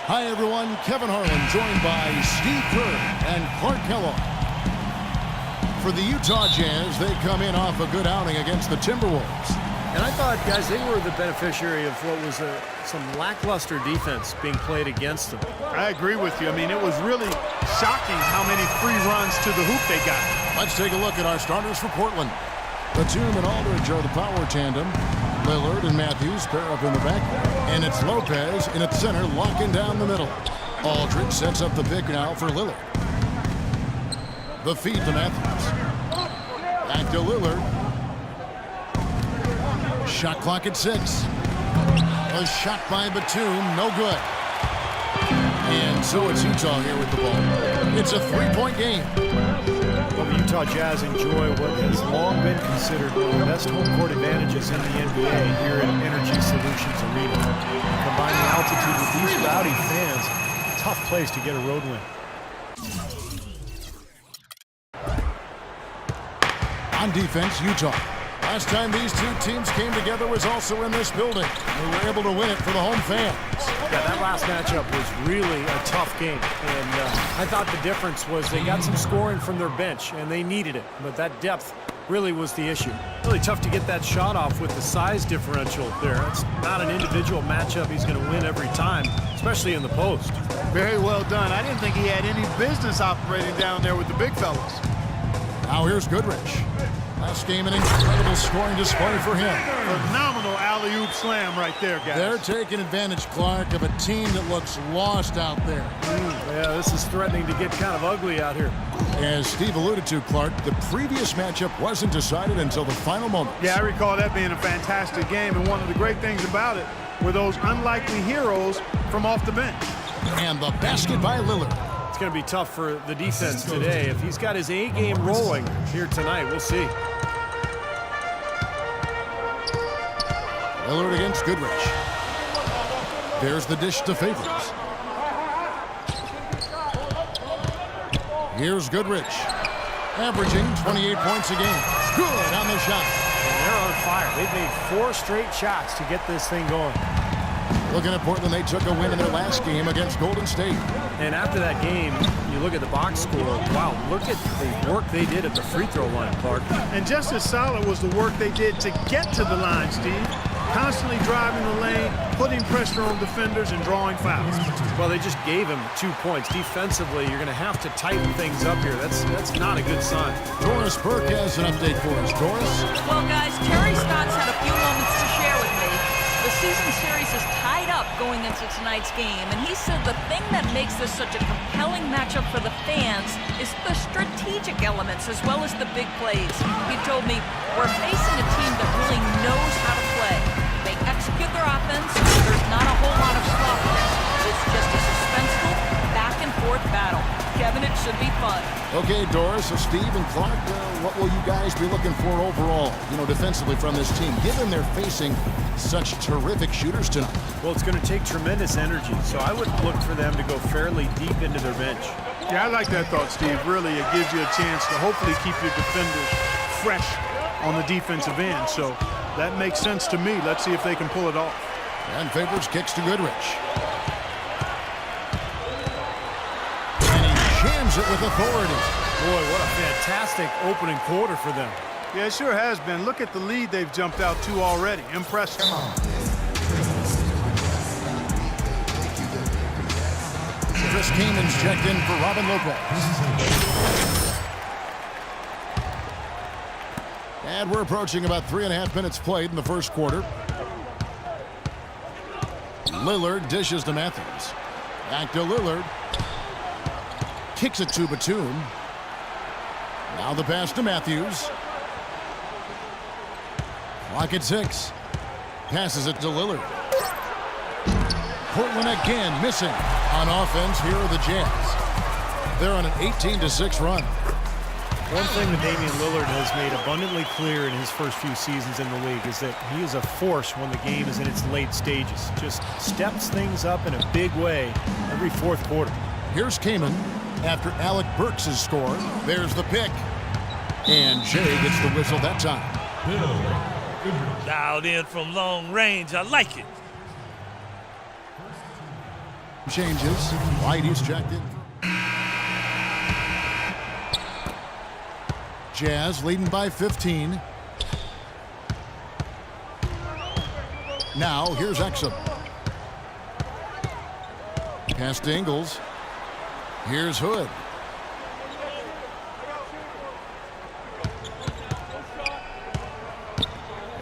Hi, everyone. Kevin Harlan, joined by Steve Kerr and Clark Kellogg. For the Utah Jazz, they come in off a good outing against the Timberwolves. And I thought, guys, they were the beneficiary of what was some lackluster defense being played against them. I agree with you. I mean, it was really shocking how many free runs to the hoop they got. Let's take a look at our starters for Portland. Batum and Aldridge are the power tandem. Lillard and Matthews pair up in the back. And it's Lopez in at center, locking down the middle. Aldridge sets up the pick now for Lillard. The feed to Matthews. Back to Lillard. Shot clock at 6. A shot by Batum, no good. And so it's Utah here with the ball. It's a three-point game. Well, the Utah Jazz enjoy what has long been considered one of the best home court advantages in the NBA here at Energy Solutions Arena. Combine the altitude with these rowdy fans, tough place to get a road win. On defense, Utah. Last time these two teams came together was also in this building. They were able to win it for the home fans. Yeah, that last matchup was really a tough game. And I thought the difference was they got some scoring from their bench, and they needed it. But that depth really was the issue. Really tough to get that shot off with the size differential there. It's not an individual matchup he's going to win every time, especially in the post. Very well done. I didn't think he had any business operating down there with the big fellas. Now here's Goodrich. Last game, an incredible scoring display for him. Phenomenal alley-oop slam right there, guys. They're taking advantage, Clark, of a team that looks lost out there. Yeah, this is threatening to get kind of ugly out here. As Steve alluded to, Clark, the previous matchup wasn't decided until the final moments. Yeah, I recall that being a fantastic game, and one of the great things about it were those unlikely heroes from off the bench. And the basket by Lillard. It's going to be tough for the defense today. If he's got his A game rolling here tonight, we'll see. Lillard against Goodrich. There's the dish to Favors. Here's Goodrich. Averaging 28 points a game. Good on the shot. And they're on fire. They've made 4 straight shots to get this thing going. Looking at Portland, they took a win in their last game against Golden State. And after that game, you look at the box score. Wow, look at the work they did at the free throw line, Clark. And just as solid was the work they did to get to the line, Steve. Constantly driving the lane, putting pressure on defenders, and drawing fouls. Well, they just gave him 2 points. Defensively, you're going to have to tighten things up here. That's not a good sign. Doris Burke has an update for us. Doris? Well, guys, Terry Stotts had a few moments to share with me. The season series is tied up going into tonight's game, and he said the thing that makes this such a compelling matchup for the fans is the strategic elements as well as the big plays. He told me, we're facing a team that really knows how to play. They execute their offense. There's not a whole lot of sloppiness. It's just a suspenseful, back-and-forth battle. Kevin, it should be fun. Okay, Doris, so Steve and Clark, what will you guys be looking for overall, defensively from this team, given they're facing such terrific shooters tonight? Well, it's going to take tremendous energy, so I would look for them to go fairly deep into their bench. Yeah, I like that thought, Steve. Really, it gives you a chance to hopefully keep your defenders fresh on the defensive end. So that makes sense to me. Let's see if they can pull it off. And Favors kicks to Goodrich. And he jams it with authority. Boy, what a fantastic opening quarter for them. Yeah, it sure has been. Look at the lead they've jumped out to already. Impressive. Chris Kamen's checked in for Robin Lopez. And we're approaching about 3.5 minutes played in the first quarter. Lillard dishes to Matthews. Back to Lillard. Kicks it to Batum. Now the pass to Matthews. Clock at 6. Passes it to Lillard. Portland again missing on offense. Here are the Jazz. They're on an 18-6 run. One thing that Damian Lillard has made abundantly clear in his first few seasons in the league is that he is a force when the game is in its late stages. Just steps things up in a big way every fourth quarter. Here's Kaman after Alec Burks' score. There's the pick. And Jay gets the whistle that time. Dialed in from long range. I like it. Changes. Whitey's checked in. Jazz leading by 15. Now here's Exum. Pass to Ingles. Here's Hood.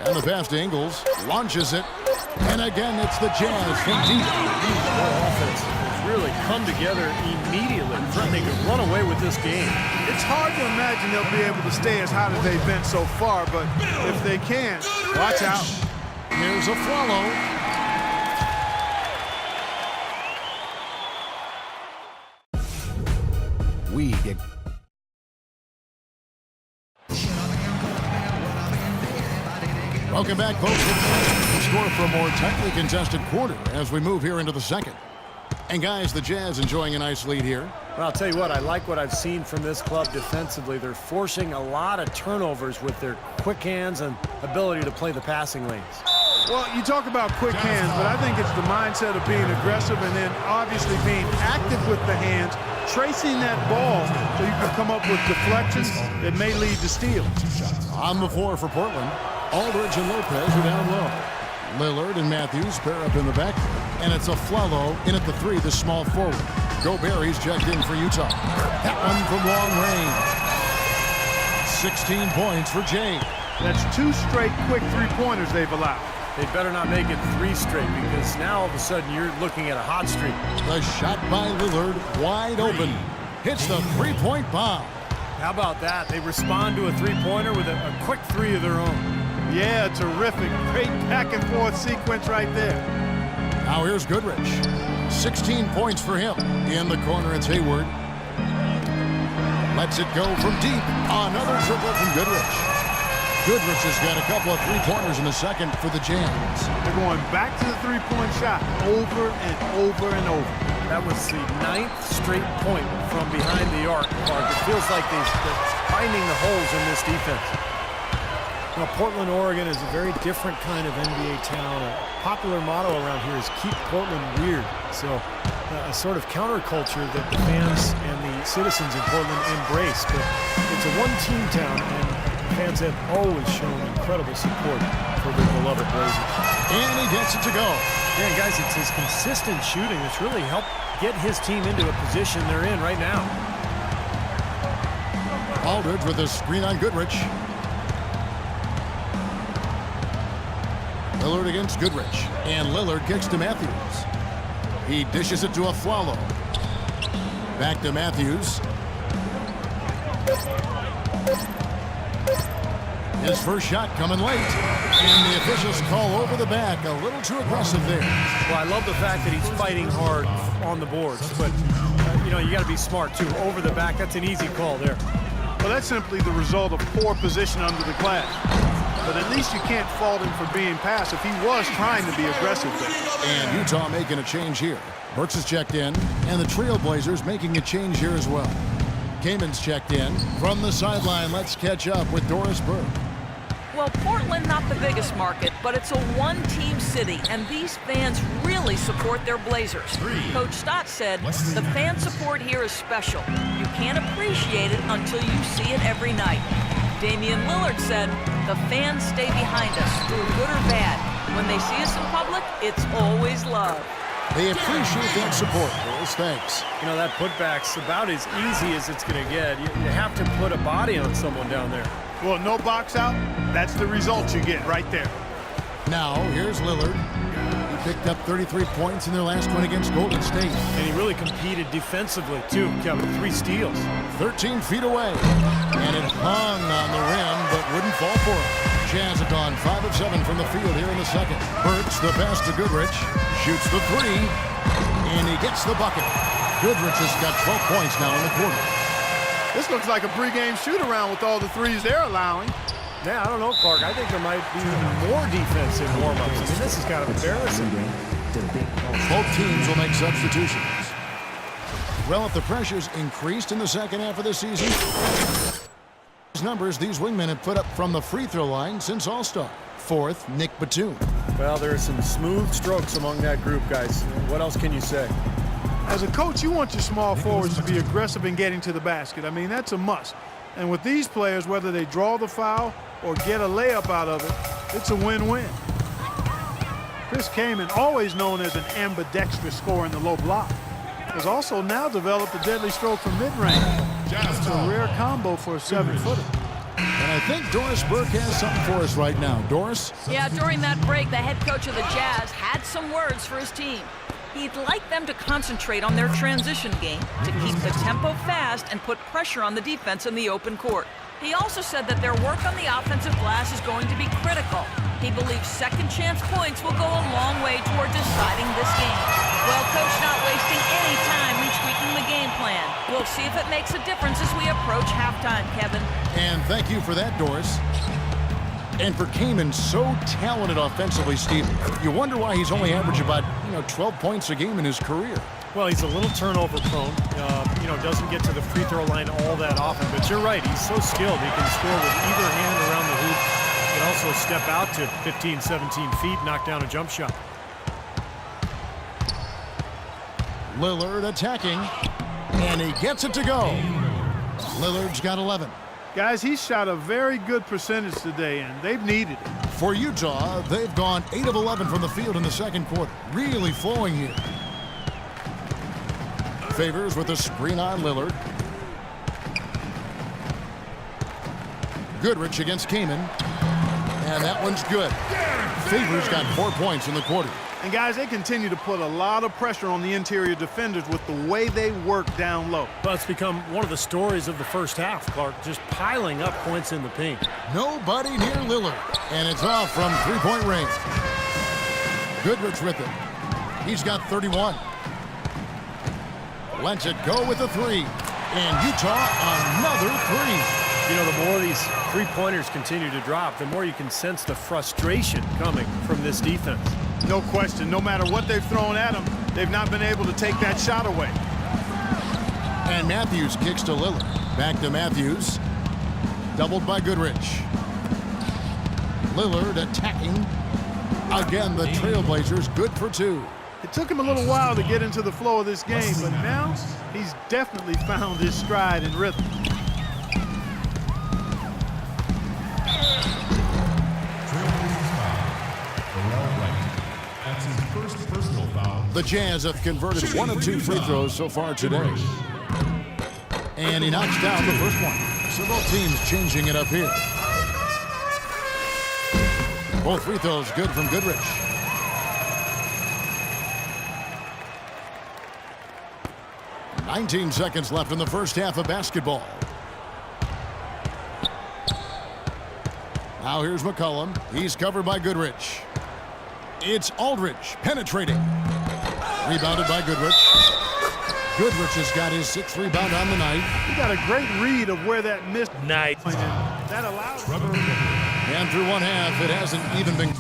And the pass to Ingles. Launches it. And again, it's the Jazz from deep. Their offense has really come together immediately. They could run away with this game. It's hard to imagine they'll be able to stay as hot as they've been so far, but if they can, watch out. Here's a follow. We get welcome back, folks. We'll score for a more tightly contested quarter as we move here into the second. And guys, the Jazz enjoying a nice lead here. Well, I'll tell you what, I like what I've seen from this club defensively. They're forcing a lot of turnovers with their quick hands and ability to play the passing lanes. Well, you talk about quick hands, but I think it's the mindset of being aggressive and then obviously being active with the hands, tracing that ball so you can come up with deflections that may lead to steals. On the floor for Portland, Aldridge and Lopez are down low. Lillard and Matthews pair up in the back, and it's a Flello in at the three, the small forward. Gobert's checked in for Utah. That one from long range. 16 points for Jay. That's 2 straight quick three-pointers they've allowed. They better not make it 3 straight, because now all of a sudden you're looking at a hot streak. The shot by Lillard, wide open. Hits the three-point bomb. How about that? They respond to a three-pointer with a quick 3 of their own. Yeah, terrific. Great back-and-forth sequence right there. Now here's Goodrich. 16 points for him. In the corner, it's Hayward. Lets it go from deep. Another triple from Goodrich. Goodrich has got a couple of three-pointers in the second for the Jazz. They're going back to the three-point shot over and over and over. That was the 9th straight point from behind the arc. It feels like they're finding the holes in this defense. Now, Portland, Oregon is a very different kind of NBA town. A popular motto around here is keep Portland weird. So a sort of counterculture that the fans and the citizens of Portland embrace. But it's a one-team town, and fans have always shown incredible support for their beloved Blazers. And he gets it to go. Yeah, guys, it's his consistent shooting that's really helped get his team into a position they're in right now. Aldridge with a screen on Goodrich. Lillard against Goodrich. And Lillard kicks to Matthews. He dishes it to a Flello. Back to Matthews. His first shot coming late. And the officials call over the back. A little too aggressive there. Well, I love the fact that he's fighting hard on the boards. But, you got to be smart, too. Over the back, that's an easy call there. Well, that's simply the result of poor position under the glass. But at least you can't fault him for being passive. He was trying to be aggressive there. And Utah making a change here. Burks is checked in, and the Trailblazers making a change here as well. Kamen's checked in. From the sideline, let's catch up with Doris Burke. Well, Portland, not the biggest market, but it's a one-team city, and these fans really support their Blazers. Coach Stott said, the fan support here is special. You can't appreciate it until you see it every night. Damian Lillard said, the fans stay behind us, through good or bad. When they see us in public, it's always love. They appreciate that support, Doris. Thanks. That putback's about as easy as it's going to get. You have to put a body on someone down there. Well, no box out, that's the result you get right there. Now, here's Lillard. He picked up 33 points in their last one against Golden State. And he really competed defensively, too, Kevin. 3 steals. 13 feet away. And it hung on the rim, but wouldn't fall for him. Jazz have gone 5 of 7 from the field here in the second. Burks, the pass to Goodrich. Shoots the 3. And he gets the bucket. Goodrich has got 12 points now in the quarter. This looks like a pregame shoot-around with all the threes they're allowing. Yeah, I don't know, Clark. I think there might be even more defense in warm-ups. I mean, this is kind of embarrassing. Both teams will make substitutions. Well, if the pressure's increased in the second half of the season, these numbers these wingmen have put up from the free throw line since All-Star. 4th, Nick Batum. Well, there are some smooth strokes among that group, guys. What else can you say? As a coach, you want your small forwards to be aggressive in getting to the basket. I mean, that's a must. And with these players, whether they draw the foul or get a layup out of it, it's a win-win. Chris Kaman, always known as an ambidextrous scorer in the low block, has also now developed a deadly stroke from mid-range. It's a rare combo for a 7-footer. And I think Doris Burke has something for us right now. Doris? Yeah, during that break, the head coach of the Jazz had some words for his team. He'd like them to concentrate on their transition game, to keep the tempo fast and put pressure on the defense in the open court. He also said that their work on the offensive glass is going to be critical. He believes second chance points will go a long way toward deciding this game. Well, coach not wasting any time retweaking the game plan. We'll see if it makes a difference as we approach halftime, Kevin. And thank you for that, Doris. And for Kaman, so talented offensively, Steve, you wonder why he's only averaged about, 12 points a game in his career. Well, he's a little turnover prone. Doesn't get to the free throw line all that often. But you're right, he's so skilled. He can score with either hand around the hoop. He can also step out to 15, 17 feet, knock down a jump shot. Lillard attacking, and he gets it to go. Lillard's got 11. Guys, he shot a very good percentage today, and they've needed it. For Utah, they've gone 8 of 11 from the field in the second quarter. Really flowing here. Favors with a screen on Lillard. Goodrich against Kaman. And that one's good. Favors got 4 points in the quarter. And guys, they continue to put a lot of pressure on the interior defenders with the way they work down low. Well, it's become one of the stories of the first half, Clark, just piling up points in the paint. Nobody near Lillard. And it's off from three-point range. Goodrich with it. He's got 31. Lets it go with a three. And Utah, another three. The more these three-pointers continue to drop, the more you can sense the frustration coming from this defense. No question. No matter what they've thrown at them, they've not been able to take that shot away. And Matthews kicks to Lillard. Back to Matthews. Doubled by Goodrich. Lillard attacking. Again, the Trailblazers good for two. It took him a little while to get into the flow of this game, but now he's definitely found his stride and rhythm. The Jazz have converted 1 of 2 free throws so far today. And he knocks down the first one. So both teams changing it up here. Both free throws good from Goodrich. "19 seconds left in the first half of basketball. Now here's McCollum. He's covered by Goodrich. It's Aldridge penetrating. Rebounded by Goodrich. Goodrich has got his 6th rebound on the night. He got a great read of where that missed. Night. That allowed. And through one half, it hasn't even been